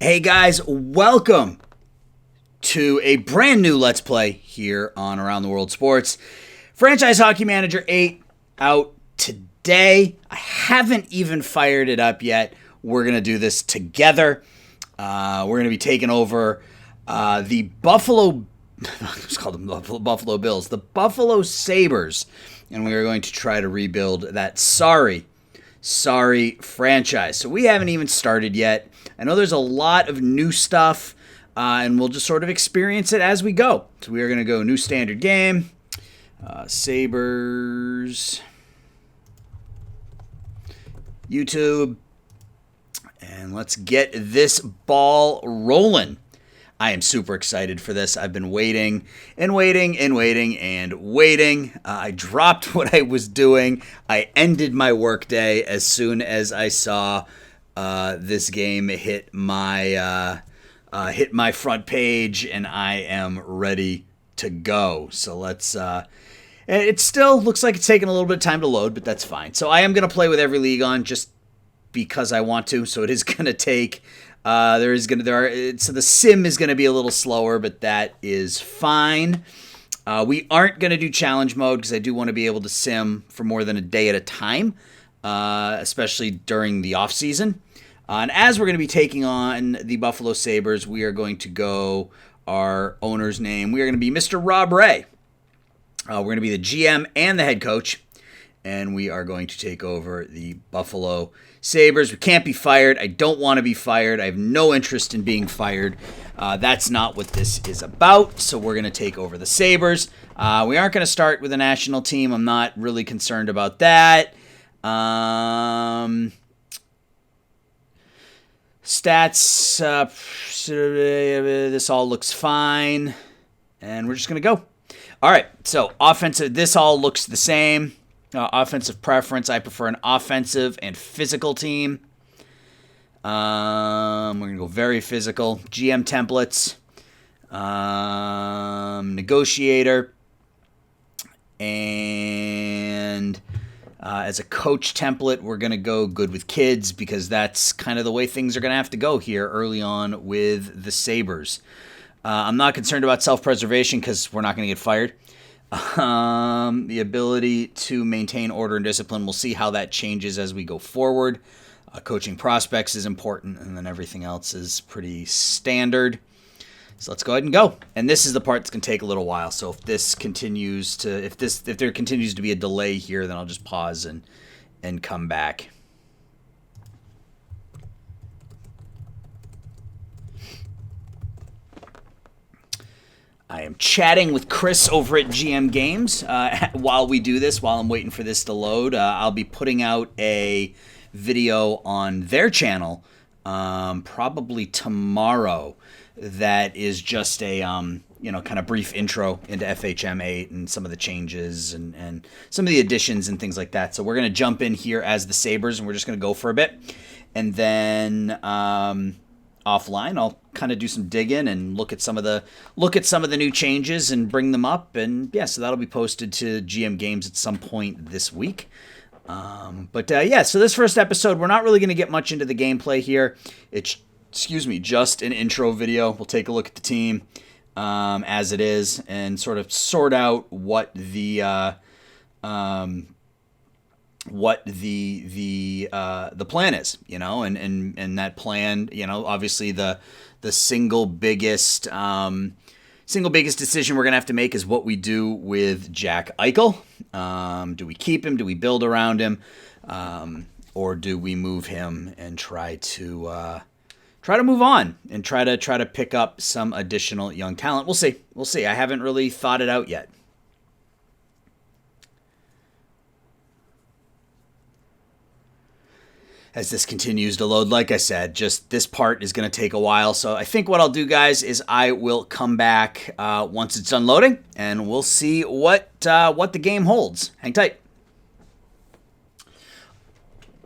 Hey guys, welcome to a brand new Let's Play here on Around the World Sports. Franchise Hockey Manager 8 out today. I haven't even fired it up yet. We're going to do this together. We're going to be taking over the Buffalo, let's call them Buffalo Bills, the Buffalo Sabres. And we are going to try to rebuild that sorry franchise. So we haven't even started yet. I know there's a lot of new stuff, and we'll just sort of experience it as we go. So we are going to go new standard game, Sabres, YouTube, and let's get this ball rolling. I am super excited for this. I've been waiting and waiting and waiting and waiting. I dropped what I was doing. I ended my workday as soon as I saw this game hit my front page, and I am ready to go. So let's. It still looks like it's taking a little bit of time to load, but that's fine. So I am going to play with every league on just because I want to. So it is going to take. So the sim is going to be a little slower, but that is fine. We aren't going to do challenge mode because I do want to be able to sim for more than a day at a time, especially during the off season. And as we're going to be taking on the Buffalo Sabres, we are going to go our owner's name. We are going to be Mr. Rob Ray. We're going to be the GM and the head coach, and we are going to take over the Buffalo Sabres. We can't be fired. I don't want to be fired. I have no interest in being fired. That's not what this is about. So we're going to take over the Sabres. We aren't going to start with a national team. I'm not really concerned about that. Stats. This all looks fine. And we're just going to go. All right. So offensive. This all looks the same. Offensive preference, I prefer an offensive and physical team. We're going to go very physical. GM templates. Negotiator. And as a coach template, we're going to go good with kids because that's kind of the way things are going to have to go here early on with the Sabres. I'm not concerned about self-preservation because we're not going to get fired. The ability to maintain order and discipline, we'll see how that changes as we go forward. Coaching prospects is important, and then everything else is pretty standard. So let's go ahead and go. And this is the part that's going to take a little while. So if there continues to be a delay here, then I'll just pause and come back. I am chatting with Chris over at GM Games while we do this, while I'm waiting for this to load. I'll be putting out a video on their channel probably tomorrow that is just a kind of brief intro into FHM 8 and some of the changes and some of the additions and things like that. So we're going to jump in here as the Sabres, and we're just going to go for a bit. And then offline, I'll kind of do some digging and look at some of the new changes and bring them up, and yeah, so that'll be posted to GM Games at some point this week. So this first episode, we're not really going to get much into the gameplay here. It's just an intro video. We'll take a look at the team as it is and sort of sort out what the plan is, and that plan, obviously the single biggest decision we're going to have to make is what we do with Jack Eichel. Do we keep him? Do we build around him? Or do we move him and try to move on and try to pick up some additional young talent? We'll see. I haven't really thought it out yet. As this continues to load, like I said, just this part is going to take a while. So I think what I'll do, guys, is I will come back once it's done loading, and we'll see what the game holds. Hang tight.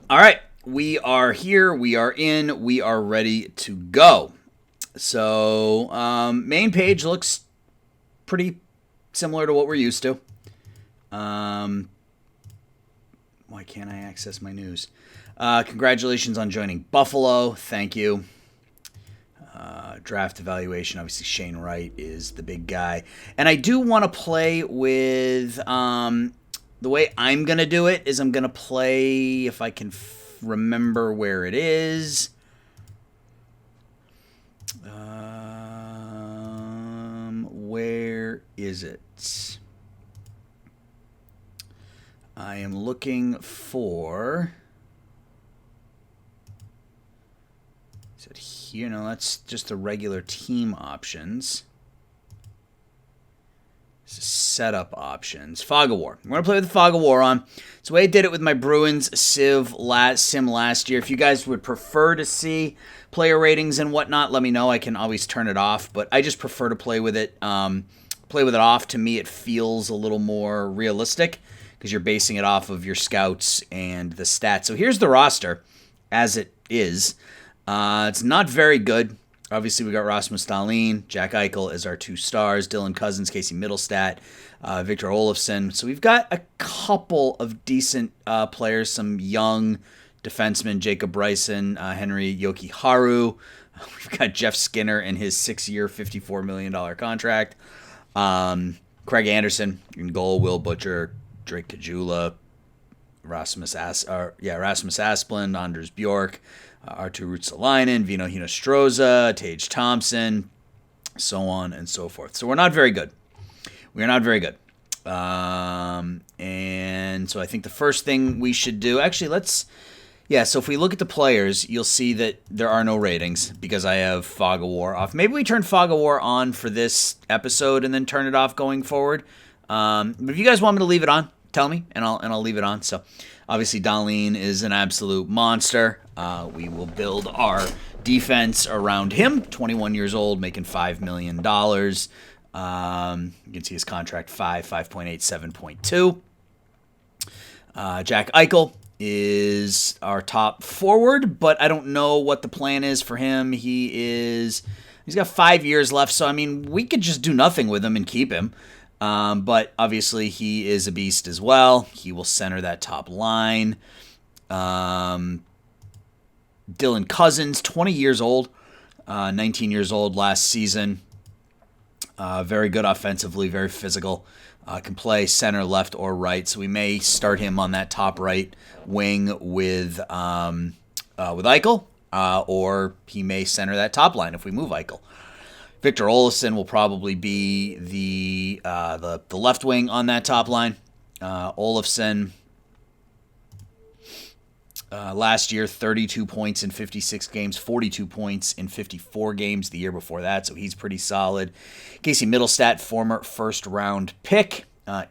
All right, we are here. We are in. We are ready to go. So main page looks pretty similar to what we're used to. Why can't I access my news? Congratulations on joining Buffalo. Thank you. Draft evaluation, obviously Shane Wright is the big guy. And I do want to play with, the way I'm going to do it is I'm going to play, if I can remember where it is. Where is it? I am looking for... Is it here? No, that's just the regular team options. This is setup options. Fog of War. We're going to play with the Fog of War on. It's the way I did it with my Bruins sim last year. If you guys would prefer to see player ratings and whatnot, let me know. I can always turn it off, but I just prefer to play with it. Play with it off. To me, it feels a little more realistic because you're basing it off of your scouts and the stats. So here's the roster as it is. It's not very good. Obviously, we got Rasmus Dahlin, Jack Eichel as our 2 stars, Dylan Cousins, Casey Middlestat, Victor Olofsson. So we've got a couple of decent players, some young defensemen, Jacob Bryson, Henry Yoki-Haru. We've got Jeff Skinner and his 6-year, $54 million contract. Craig Anderson in goal, Will Butcher, Drake Caggiula, Rasmus Asplund, Anders Bjork, Artur Ruotsalainen, Vino Hinostroza, Tage Thompson, so on and so forth. So we're not very good. We're not very good. And so I think the first thing we should do, actually, so if we look at the players, you'll see that there are no ratings because I have Fog of War off. Maybe we turn Fog of War on for this episode and then turn it off going forward. But if you guys want me to leave it on, tell me, and I'll leave it on. So obviously Dahlin is an absolute monster. We will build our defense around him. 21 years old, making $5 million. You can see his contract 5.8, 7.2. Jack Eichel is our top forward, but I don't know what the plan is for him. He's got 5 years left, so I mean, we could just do nothing with him and keep him. But obviously he is a beast as well. He will center that top line. Dylan Cousins, 20 years old, 19 years old last season. Very good offensively, very physical. Can play center, left, or right. So we may start him on that top right wing with Eichel, or he may center that top line if we move Eichel. Victor Olofsson will probably be the left wing on that top line. Olofsson, last year, 32 points in 56 games, 42 points in 54 games the year before that, so he's pretty solid. Casey Middlestat, former first-round pick,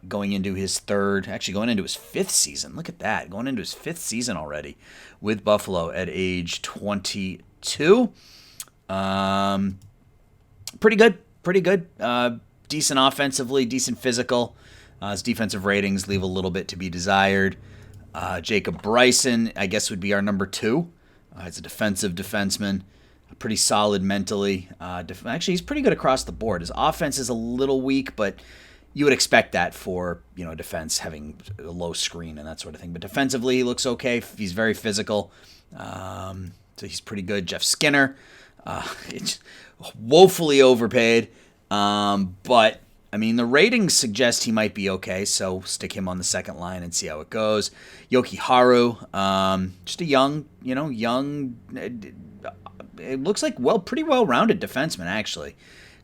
going into his fifth season. Look at that, going into his 5th season already with Buffalo at age 22. Pretty good. Decent offensively, decent physical. His defensive ratings leave a little bit to be desired. Jacob Bryson, I guess, would be our number 2. He's a defensive defenseman. Pretty solid mentally. Actually, he's pretty good across the board. His offense is a little weak, but you would expect that for defense, having a low screen and that sort of thing. But defensively, he looks okay. He's very physical. So he's pretty good. Jeff Skinner, it's woefully overpaid. But I mean, the ratings suggest he might be okay, so stick him on the second line and see how it goes. Yoki-Haru, just a young, it looks like pretty well-rounded defenseman, actually.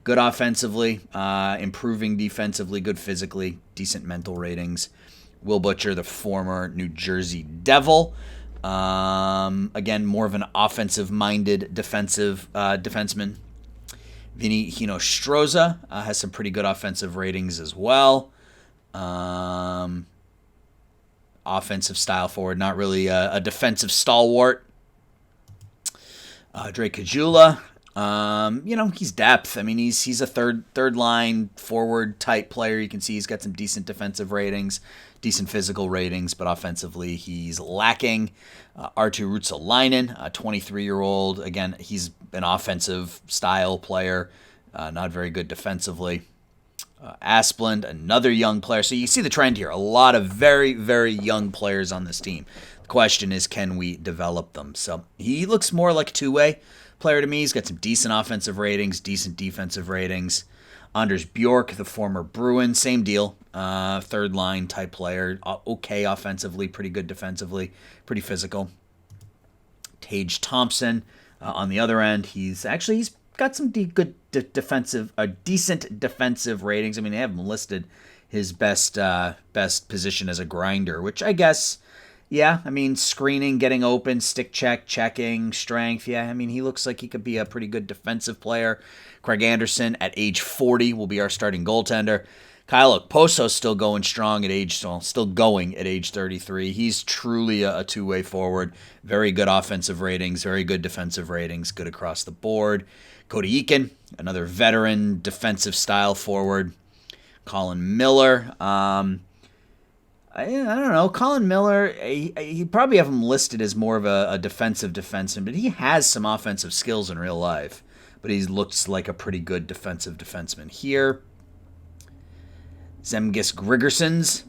Good offensively, improving defensively, good physically, decent mental ratings. Will Butcher, the former New Jersey Devil. Again, more of an offensive-minded defenseman. Vinny Hinostroza has some pretty good offensive ratings as well. Offensive style forward, not really a defensive stalwart. Drake Caggiula, he's depth. I mean, he's a third line forward type player. You can see he's got some decent defensive ratings, decent physical ratings, but offensively he's lacking. Artur Ruotsalainen, a 23-year-old. Again, he's an offensive style player, not very good defensively. Asplund, another young player. So you see the trend here. A lot of very, very young players on this team. The question is, can we develop them? So he looks more like a two-way, player to me. He's got some decent offensive ratings, decent defensive ratings. Anders Bjork, the former Bruin, same deal. Third line type player. Okay offensively, pretty good defensively, pretty physical. Tage Thompson on the other end. He's got some good decent defensive ratings. I mean, they have him listed his best position as a grinder, which I guess, yeah, I mean, screening, getting open, stick check, checking, strength. Yeah, I mean, he looks like he could be a pretty good defensive player. Craig Anderson at age 40 will be our starting goaltender. Kyle Okposo's still going strong at age 33. He's truly a two-way forward. Very good offensive ratings, very good defensive ratings, good across the board. Cody Eakin, another veteran defensive style forward. Colin Miller, I don't know. Colin Miller, he probably have him listed as more of a defensive defenseman, but he has some offensive skills in real life. But he looks like a pretty good defensive defenseman here. Zemgus Grigerssons,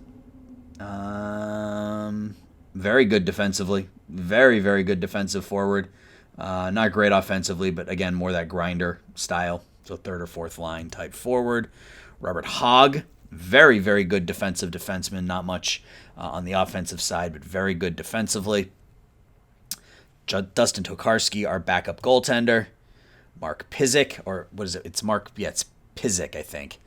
very good defensively. Very, very good defensive forward. Not great offensively, but again, more that grinder style. So third or fourth line type forward. Robert Hogg, very, very good defensive defenseman. Not much on the offensive side, but very good defensively. Dustin Tokarski, our backup goaltender. Mark Pysyk, or what is it? It's Pysyk, I think.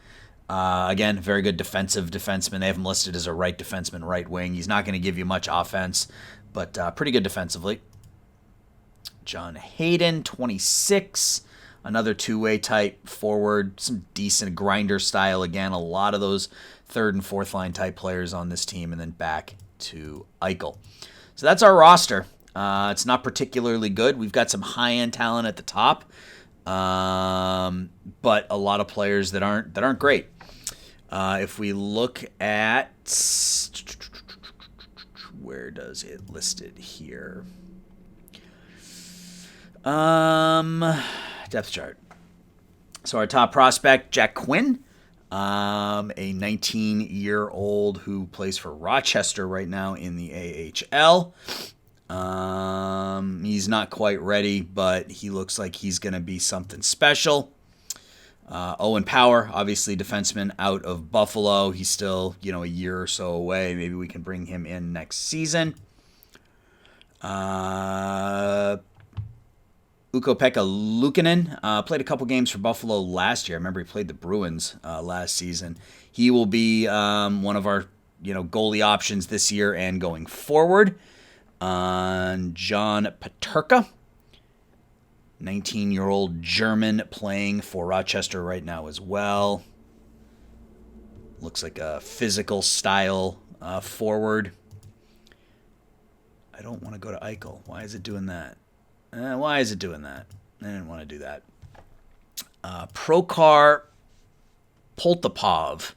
Again, very good defensive defenseman. They have him listed as a right defenseman, right wing. He's not going to give you much offense, but pretty good defensively. John Hayden, 26, another two-way type forward, some decent grinder style. Again, a lot of those third and fourth line type players on this team, and then back to Eichel. So that's our roster. It's not particularly good. We've got some high-end talent at the top, but a lot of players that aren't great. If we look at, where does it listed here? Depth chart. So our top prospect, Jack Quinn, a 19-year-old who plays for Rochester right now in the AHL. He's not quite ready, but he looks like he's going to be something special. Owen Power, obviously defenseman out of Buffalo. He's still, a year or so away. Maybe we can bring him in next season. Ukko-Pekka Luukkonen played a couple games for Buffalo last year. I remember he played the Bruins last season. He will be one of our goalie options this year and going forward. John Paterka, 19-year-old German playing for Rochester right now as well. Looks like a physical style forward. I don't want to go to Eichel. Why is it doing that? I didn't want to do that. Prokhor Poltapov,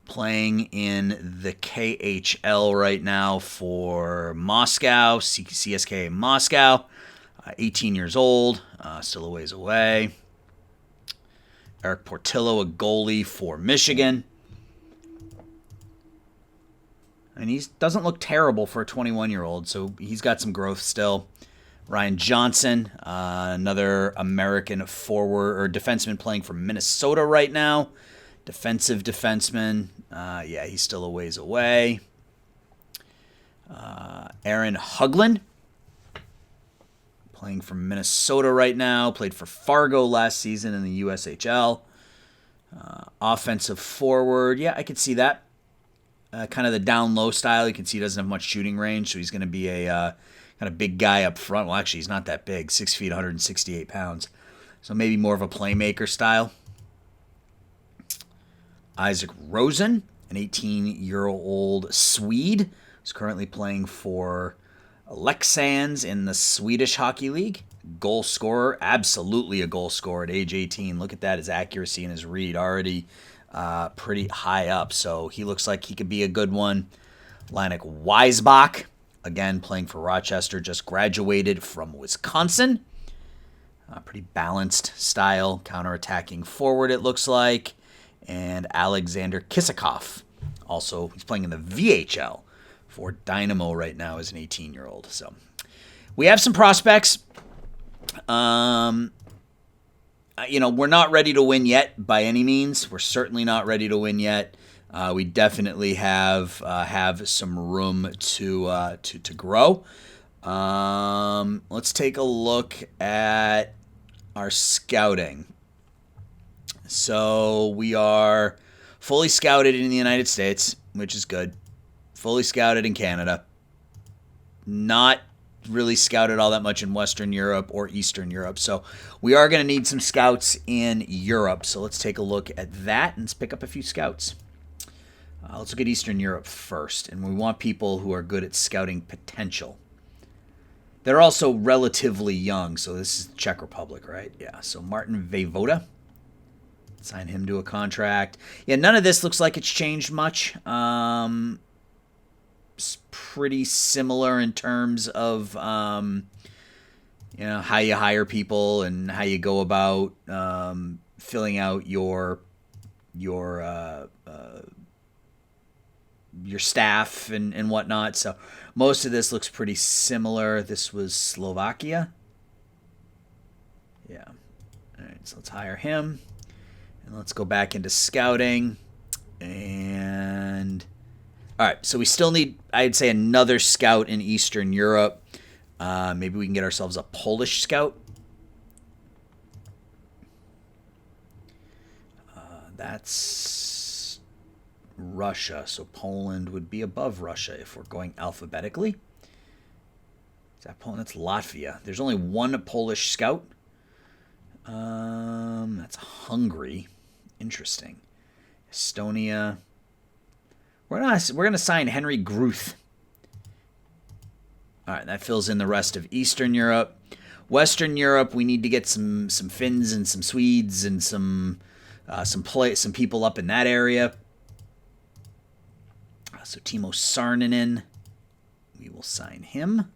playing in the KHL right now for Moscow, CSKA Moscow. 18 years old, still a ways away. Eric Portillo, a goalie for Michigan. And he doesn't look terrible for a 21-year-old, so he's got some growth still. Ryan Johnson, another American forward or defenseman playing for Minnesota right now. Defensive defenseman. He's still a ways away. Aaron Huglen, playing for Minnesota right now. Played for Fargo last season in the USHL. Offensive forward. Yeah, I could see that. Kind of the down-low style. You can see he doesn't have much shooting range, so he's going to be a kind of big guy up front. Well, actually, he's not that big. 6 feet, 168 pounds. So maybe more of a playmaker style. Isaac Rosen, an 18-year-old Swede, who's currently playing for Leksands in the Swedish Hockey League. Goal scorer, absolutely a goal scorer at age 18. Look at that, his accuracy and his read already pretty high up. So he looks like he could be a good one. Lanek Weisbach, again playing for Rochester, just graduated from Wisconsin. Pretty balanced style, counterattacking forward it looks like. And Alexander Kisakov, also he's playing in the VHL for Dynamo right now as an 18-year-old. So we have some prospects. Um, we're not ready to win yet by any means. We're certainly not ready to win yet. We definitely have some room to grow. Let's take a look at our scouting. So we are fully scouted in the United States, which is good. Fully scouted in Canada. Not really scouted all that much in Western Europe or Eastern Europe. So we are going to need some scouts in Europe. So let's take a look at that and let's pick up a few scouts. Let's look at Eastern Europe first. And we want people who are good at scouting potential. They're also relatively young. So this is the Czech Republic, right? Yeah. So Martin Vejvoda. Sign him to a contract. Yeah, none of this looks like it's changed much. It's pretty similar in terms of how you hire people and how you go about filling out your staff and whatnot. So most of this looks pretty similar. This was Slovakia. Yeah. All right, so let's hire him. And let's go back into scouting. And all right, so we still need, I'd say, another scout in Eastern Europe. Maybe we can get ourselves a Polish scout. That's Russia. So Poland would be above Russia if we're going alphabetically. Is that Poland? That's Latvia. There's only one Polish scout. That's Hungary. Interesting. Estonia. We're gonna sign Henry Gruth. All right, that fills in the rest of Eastern Europe. Western Europe, we need to get some Finns and some Swedes and some people up in that area. So Timo Saarinen, we will sign him.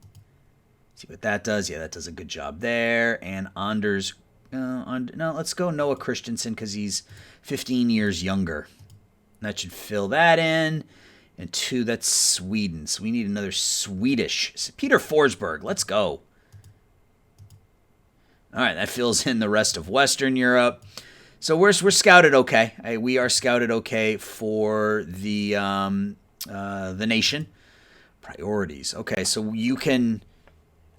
See what that does. Yeah, that does a good job there. And Anders. No, let's go Noah Christensen because he's 15 years younger. That should fill that in. And 2, that's Sweden. So we need another Swedish. Peter Forsberg, let's go. All right, that fills in the rest of Western Europe. So we're scouted okay. We are scouted okay for the nation. Priorities. Okay, so you can...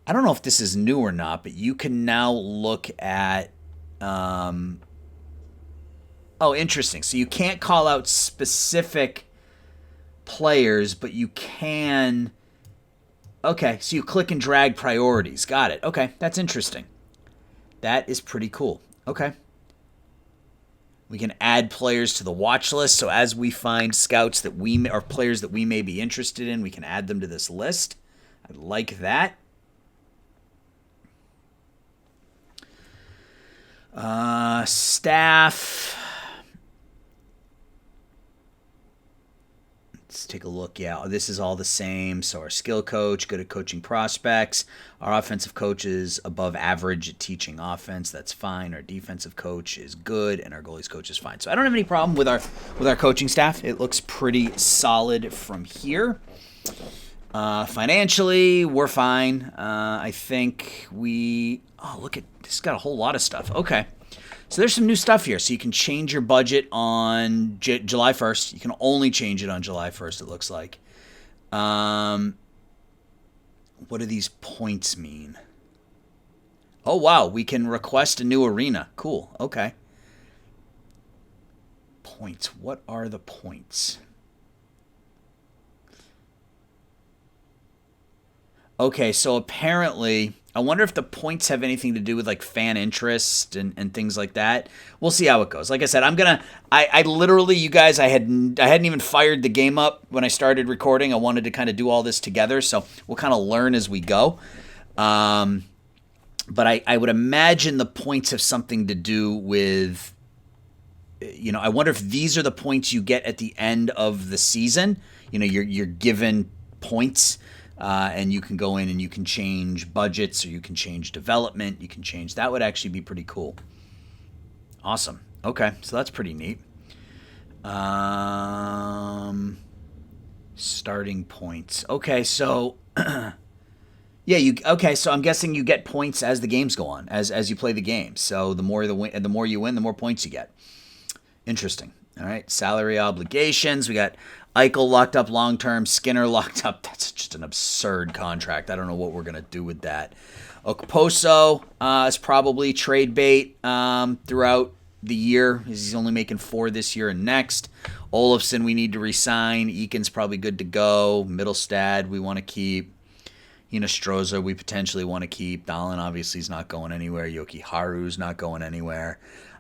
I don't know if this is new or not, but you can now look at... oh, interesting. So you can't call out specific players, but you can... Okay, so you click and drag priorities. Got it. Okay, that's interesting. That is pretty cool. Okay. We can add players to the watch list. So as we find scouts that or players that we may be interested in, we can add them to this list. I like that. Staff. Let's take a look. Yeah, this is all the same. So our skill coach, good at coaching prospects. Our offensive coach is above average at teaching offense. That's fine. Our defensive coach is good, and our goalies coach is fine. So I don't have any problem with our coaching staff. It looks pretty solid from here. Financially, we're fine. I think we... Oh, look at this. Got a whole lot of stuff. Okay. So there's some new stuff here. So you can change your budget on July 1st. You can only change it on July 1st, it looks like. What do these points mean? Oh, wow. We can request a new arena. Cool. Okay. Points. What are the points? Okay, so apparently, I wonder if the points have anything to do with like fan interest and things like that. We'll see how it goes. Like I said, I literally, you guys, I hadn't even fired the game up when I started recording. I wanted to kind of do all this together, so we'll kind of learn as we go. But I would imagine the points have something to do with, I wonder if these are the points you get at the end of the season. You're given points. And you can go in and you can change budgets or you can change development. You can change. That would actually be pretty cool. Awesome. Okay, so that's pretty neat. Starting points. Okay, so Yeah, you okay? So I'm guessing you get points as the games go on, as you play the game. So the more you win, the more points you get. Interesting. All right, salary obligations. We got Eichel locked up long term, Skinner locked up. That's just an absurd contract. I don't know what we're gonna do with that. Okposo is probably trade bait throughout the year. He's only making 4 this year and next. Olofsson we need to resign. Eakin's probably good to go. Middlestad we want to keep. Hinostroza we potentially want to keep. Dahlin obviously is not going anywhere. Yoki Haru's not going anywhere.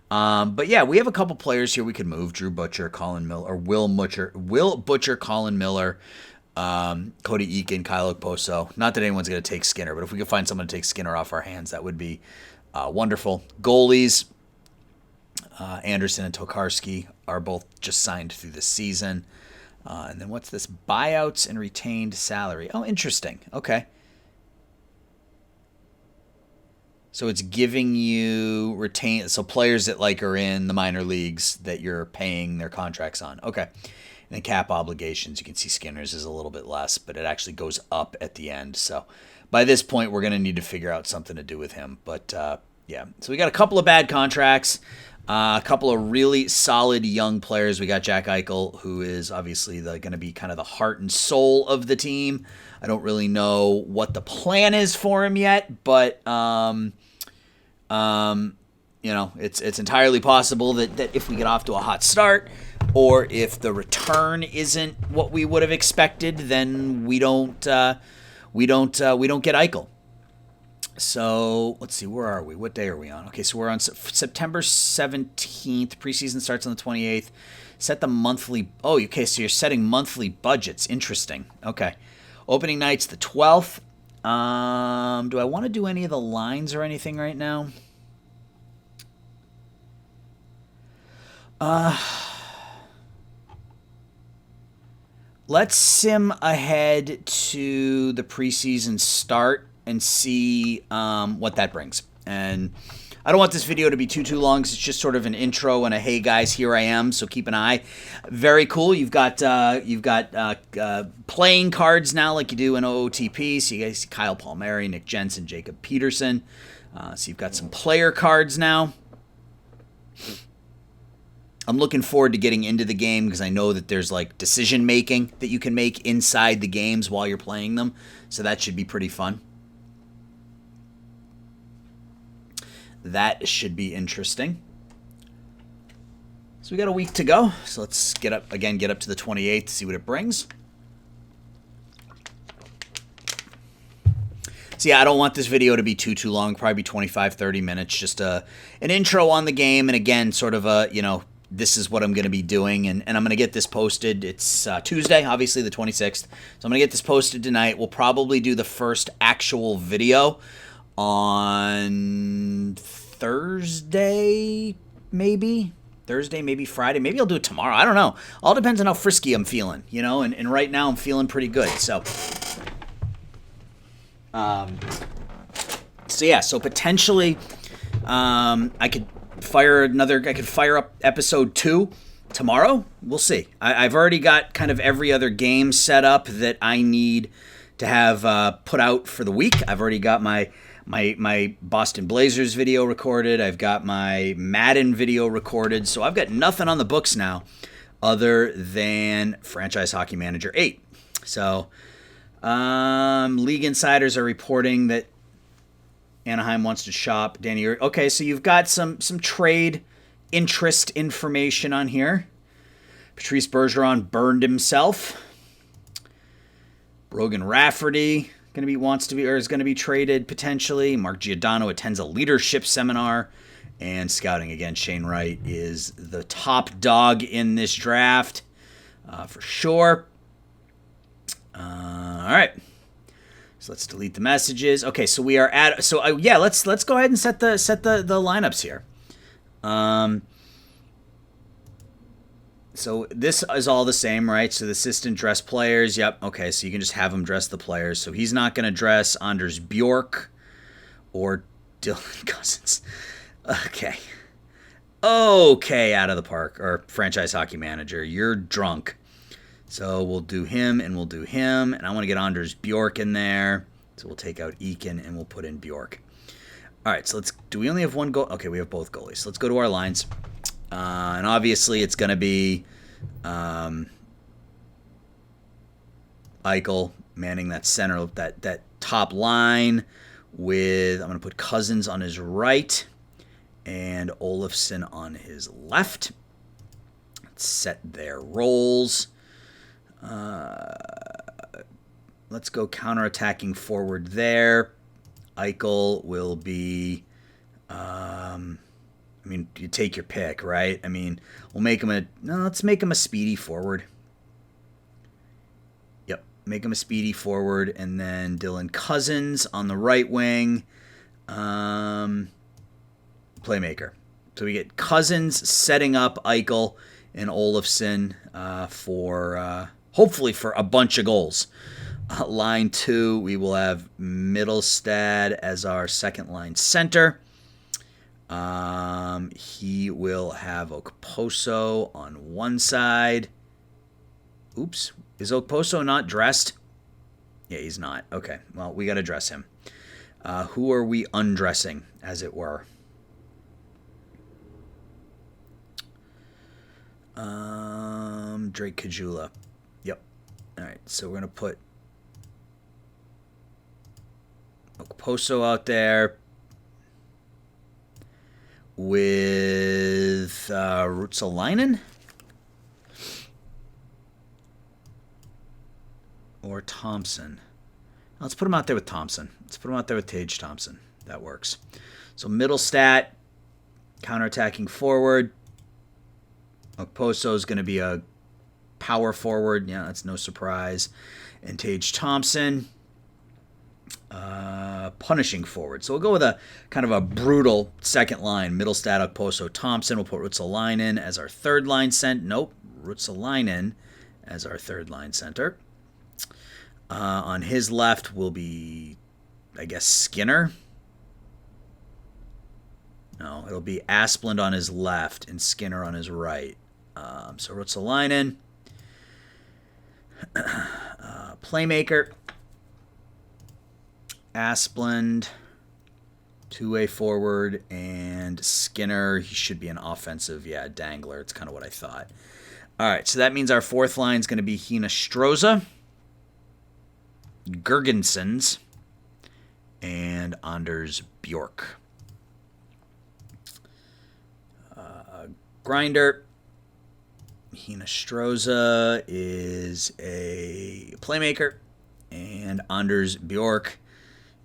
But yeah, we have a couple players here we could move. Drew Butcher, Colin Miller, or Will Butcher, Colin Miller, Cody Eakin, Kyle Okposo. Not that anyone's going to take Skinner, but if we could find someone to take Skinner off our hands, that would be wonderful. Goalies, Anderson and Tokarski are both just signed through the season. And then what's this? Buyouts and retained salary. Oh, interesting. Okay. So it's giving you so players that are in the minor leagues that you're paying their contracts on. Okay. And then cap obligations, you can see Skinner's is a little bit less, but it actually goes up at the end. So by this point, we're going to need to figure out something to do with him. But yeah, so we got a couple of bad contracts, a couple of really solid young players. We got Jack Eichel, who is obviously going to be kind of the heart and soul of the team. I don't really know what the plan is for him yet, but it's entirely possible that if we get off to a hot start, or if the return isn't what we would have expected, then we don't get Eichel. So let's see, where are we? What day are we on? Okay, so we're on September 17th. Preseason starts on the 28th. Set the monthly. Oh, okay, so you're setting monthly budgets. Interesting. Okay. Opening night's the 12th. Do I want to do any of the lines or anything right now? Let's sim ahead to the preseason start and see what that brings. And I don't want this video to be too long. It's just sort of an intro and a hey guys, here I am. So keep an eye. Very cool. You've got playing cards now like you do in OOTP. So you guys see Kyle Palmieri, Nick Jensen, Jacob Peterson. So you've got some player cards now. I'm looking forward to getting into the game because I know that there's decision making that you can make inside the games while you're playing them. So that should be pretty fun. That should be interesting. So we got a week to go. So let's get up to the 28th, see what it brings. So yeah, I don't want this video to be too long, probably be 25, 30 minutes. Just an intro on the game, and again, sort of this is what I'm going to be doing, and I'm going to get this posted. It's Tuesday, obviously the 26th. So I'm going to get this posted tonight. We'll probably do the first actual video on Thursday, maybe Friday. Maybe I'll do it tomorrow. I don't know. All depends on how frisky I'm feeling, and right now I'm feeling pretty good. So so potentially I could fire up episode 2 tomorrow. We'll see. I've already got kind of every other game set up that I need to have put out for the week. I've already got my Boston Blazers video recorded. I've got my Madden video recorded. So I've got nothing on the books now other than Franchise Hockey Manager 8. So league insiders are reporting that Anaheim wants to shop Danny. Okay, so you've got some trade interest information on here. Patrice Bergeron burned himself. Brogan Rafferty is going to be traded potentially. Mark Giordano attends a leadership seminar, and scouting again. Shane Wright is the top dog in this draft for sure. All right. So let's delete the messages. Okay, so we are at. So let's go ahead and set the lineups here. So this is all the same, right? So the assistant dress players. Yep. Okay, so you can just have him dress the players. So he's not going to dress Anders Bjork or Dylan Cousins. Okay. Out of the park. Or Franchise Hockey Manager. You're drunk. So we'll do him and we'll do him. And I want to get Anders Bjork in there. So we'll take out Eakin and we'll put in Bjork. All right, so do we only have one goal? Okay, we have both goalies. So let's go to our lines. And obviously it's going to be Eichel manning that center, that top line with, I'm going to put Cousins on his right and Olofsson on his left. Let's set their roles. Let's go counterattacking forward there. Eichel will be, you take your pick, right? We'll make him let's make him a speedy forward. Yep, make him a speedy forward, and then Dylan Cousins on the right wing, playmaker. So we get Cousins setting up Eichel and Olofsson for hopefully for a bunch of goals. Line 2, we will have Mittelstadt as our second line center. He will have Okposo on one side. Oops. Is Okposo not dressed? Yeah, he's not. Okay. Well, we got to dress him. Who are we undressing, as it were? Drake Kajula. Yep. All right. So we're going to put Okposo out there with Ruotsalainen or Thompson. Let's put him out there with Thompson. Let's put him out there with Tage Thompson. That works. So Mittelstadt, counterattacking forward. Okposo is going to be a power forward. Yeah, that's no surprise. And Tage Thompson, punishing forward. So we'll go with a kind of a brutal second line. Mittelstadt, Okposo, Thompson. We'll put Ruotsalainen as our third line center. Nope, Ruotsalainen as our third line center. On his left will be, I guess, Skinner. No, it'll be Asplund on his left and Skinner on his right. So Ruotsalainen, playmaker. Asplund, two-way forward, and Skinner, he should be an offensive, dangler. It's kind of what I thought. All right, so that means our fourth line is going to be Hina Stroza, Gergensons, and Anders Bjork. Grinder. Hina Stroza is a playmaker, and Anders Bjork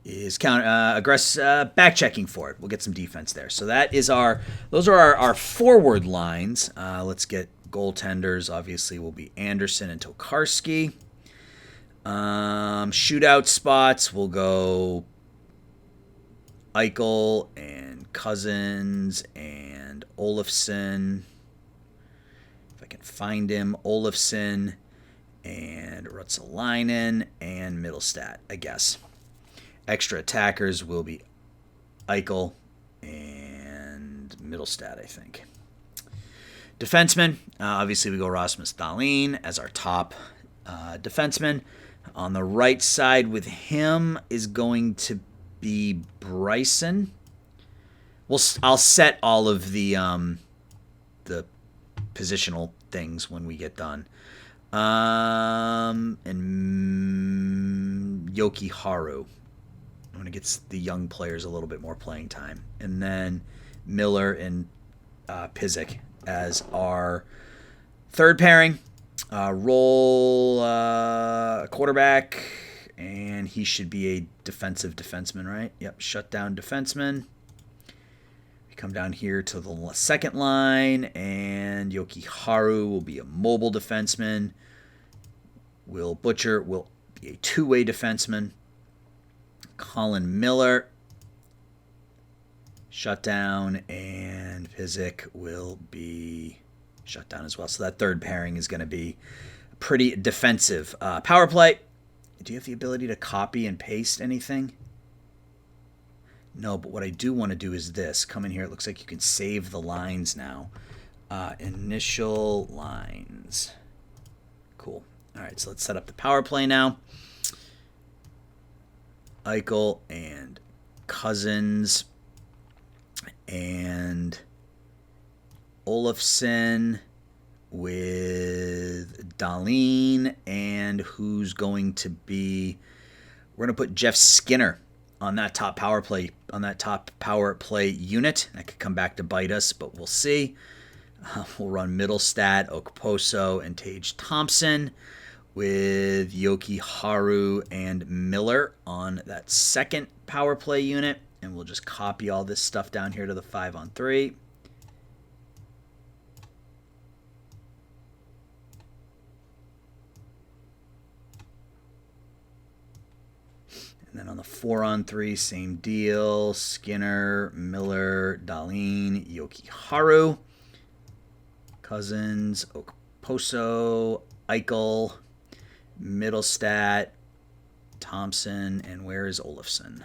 is back checking for it. We'll get some defense there. So those are our forward lines. Let's get goaltenders. Obviously, will be Anderson and Tokarski. Shootout spots, we'll go Eichel and Cousins and Olofsson. If I can find him, Olofsson and Ruotsalainen and Mittelstadt, I guess. Extra attackers will be Eichel and Mittelstadt, I think. Defensemen, obviously we go Rasmus Dahlin as our top defenseman. On the right side with him is going to be Bryson. I'll set all of the positional things when we get done. And Yoki Haru. I'm going to get the young players a little bit more playing time. And then Miller and Pizik as our third pairing. Roll quarterback, and he should be a defensive defenseman, right? Yep, shutdown defenseman. We come down here to the second line, and Yoki Haru will be a mobile defenseman. Will Butcher will be a two-way defenseman. Colin Miller, shutdown, and Pizik will be shut down as well. So that third pairing is going to be pretty defensive. Power play. Do you have the ability to copy and paste anything? No, but what I do want to do is this. Come in here. It looks like you can save the lines now. Initial lines. Cool. All right, so let's set up the power play now. Eichel and Cousins and Olofsson with Dahlin, and who's going to be, we're going to put Jeff Skinner on that top power play unit. That could come back to bite us, but we'll see. We'll run Middlestat, Okposo, and Tage Thompson with Yoki Haru and Miller on that second power play unit. And we'll just copy all this stuff down here to the 5-on-3. And then on the 4-on-3, same deal. Skinner, Miller, Dahlin, Yoki Haru, Cousins, Okposo, Eichel, Middlestat, Thompson, and where is Olofsson?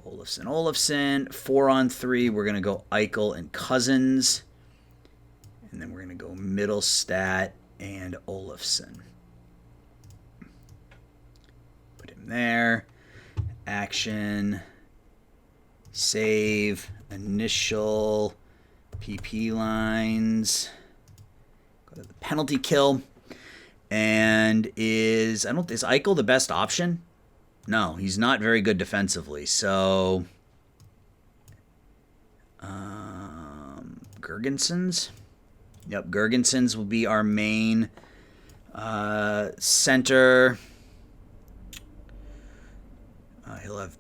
Olofsson. 4-on-3, we're going to go Eichel and Cousins. And then we're going to go Middlestat and Olofsson. Put him there. Action. Save. Initial. PP lines. Go to the penalty kill. And is Eichel the best option? No, he's not very good defensively. So, Gergensons. Yep, Gergensons will be our main center. He'll have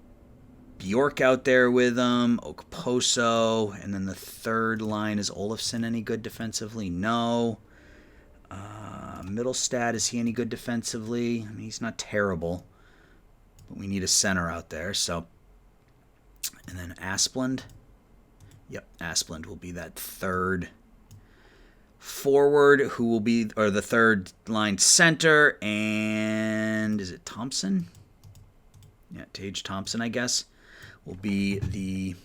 Bjork out there with him, Okposo, and then the third line is Olofsson. Any good defensively? No. Middlestat, is he any good defensively? I mean, he's not terrible. But we need a center out there, so. And then Asplund. Yep, Asplund will be that third forward, who will be, or the third line center, and is it Thompson? Yeah, Tage Thompson, I guess, will be the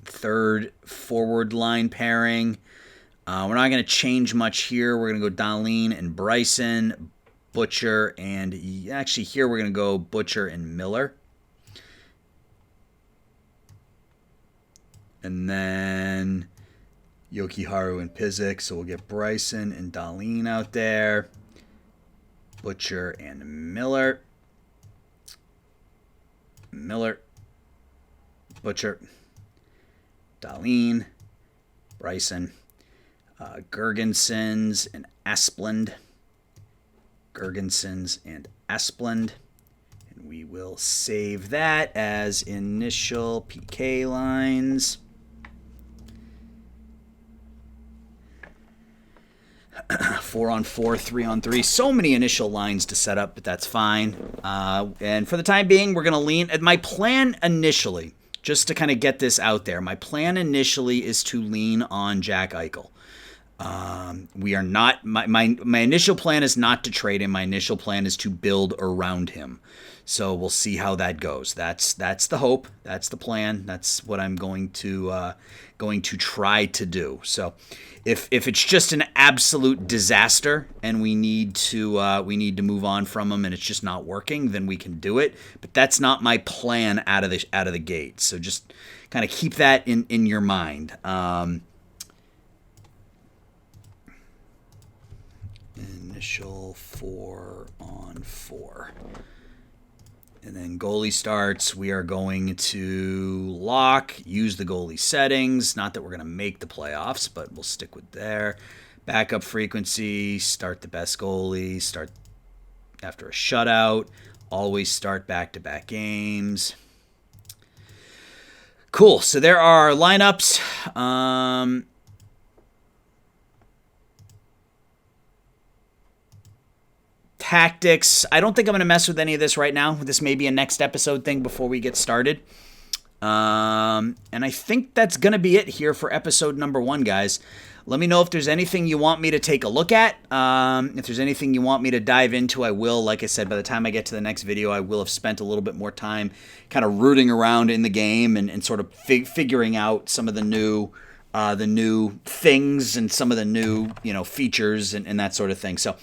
third forward line pairing. We're not going to change much here. We're going to go Dahlin and Bryson, Butcher, and actually here we're going to go Butcher and Miller. And then Yoki Haru and Pizik, so we'll get Bryson and Dahlin out there. Butcher and Miller. Butcher. Dahlin. Bryson. Gergensons and Asplund. And we will save that as initial PK lines. 4-on-4, 3-on-3. So many initial lines to set up, but that's fine. And for the time being, we're going to lean. My plan initially, just to kind of get this out there, my plan initially is to lean on Jack Eichel. We are not. My initial plan is not to trade him. My initial plan is to build around him. So we'll see how that goes. That's the hope. That's the plan. That's what I'm going to try to do. So if it's just an absolute disaster and we need to move on from him and it's just not working, then we can do it. But that's not my plan out of the gate. So just kind of keep that in your mind. Initial 4-on-4. And then goalie starts. We are going to lock, use the goalie settings. Not that we're going to make the playoffs, but we'll stick with there. Backup frequency, start the best goalie, start after a shutout, always start back-to-back games. Cool. So there are lineups. Tactics. I don't think I'm going to mess with any of this right now. This may be a next episode thing before we get started. And I think that's going to be it here for episode number 1, guys. Let me know if there's anything you want me to take a look at. If there's anything you want me to dive into, I will. Like I said, by the time I get to the next video, I will have spent a little bit more time kind of rooting around in the game and sort of figuring out some of the new the new things and some of the new, features and that sort of thing. So,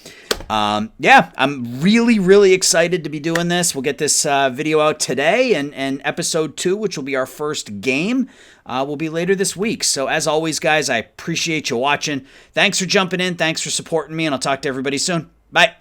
yeah, I'm really, really excited to be doing this. We'll get this video out today, and episode 2, which will be our first game, will be later this week. So, as always, guys, I appreciate you watching. Thanks for jumping in. Thanks for supporting me, and I'll talk to everybody soon. Bye.